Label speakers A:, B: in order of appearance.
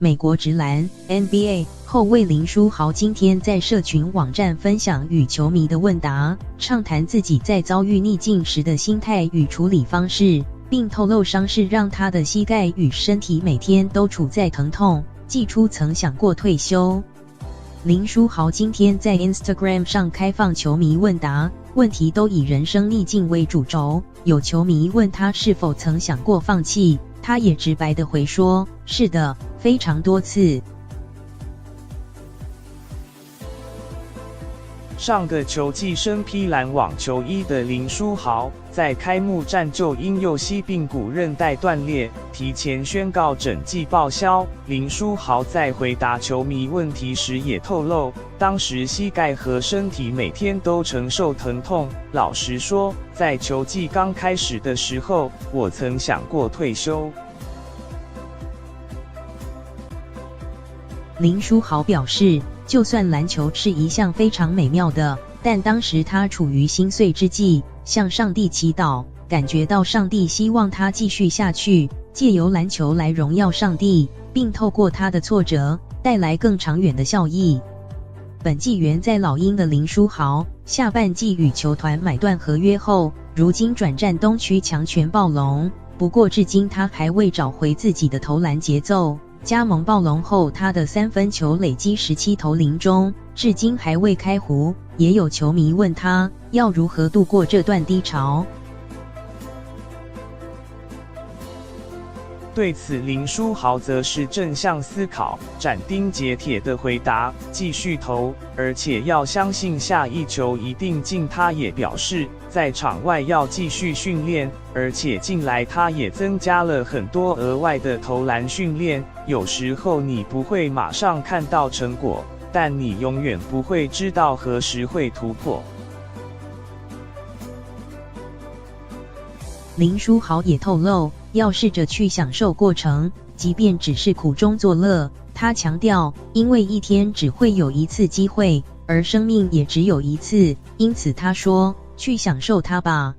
A: 美国职篮 NBA 后卫林书豪今天在社群网站分享与球迷的问答，畅谈自己在遭遇逆境时的心态与处理方式，并透露伤势让他的膝盖与身体每天都处在疼痛，寄出曾想过退休。林书豪今天在 Instagram 上开放球迷问答，问题都以人生逆境为主轴，有球迷问他是否曾想过放弃，他也直白地回说，是的，非常多次。
B: 上个球季身披篮网球衣的林书豪，在开幕战就因右膝髌骨韧带断裂，提前宣告整季报销。林书豪在回答球迷问题时也透露，当时膝盖和身体每天都承受疼痛。老实说，在球季刚开始的时候，我曾想过退休。
A: 林书豪表示，就算篮球是一项非常美妙的，但当时他处于心碎之际，向上帝祈祷，感觉到上帝希望他继续下去，借由篮球来荣耀上帝，并透过他的挫折，带来更长远的效益。本季原在老鹰的林书豪，下半季与球团买断合约后，如今转战东区强权暴龙，不过至今他还未找回自己的投篮节奏。加盟暴龙后，他的三分球累积17投0中，至今还未开胡。也有球迷问他要如何度过这段低潮。
B: 对此，林书豪则是正向思考，斩钉截铁地回答：继续投，而且要相信下一球一定进。他也表示，在场外要继续训练，而且近来他也增加了很多额外的投篮训练。有时候你不会马上看到成果，但你永远不会知道何时会突破。
A: 林书豪也透露，要试着去享受过程，即便只是苦中作乐。他强调，因为一天只会有一次机会，而生命也只有一次，因此他说，去享受它吧。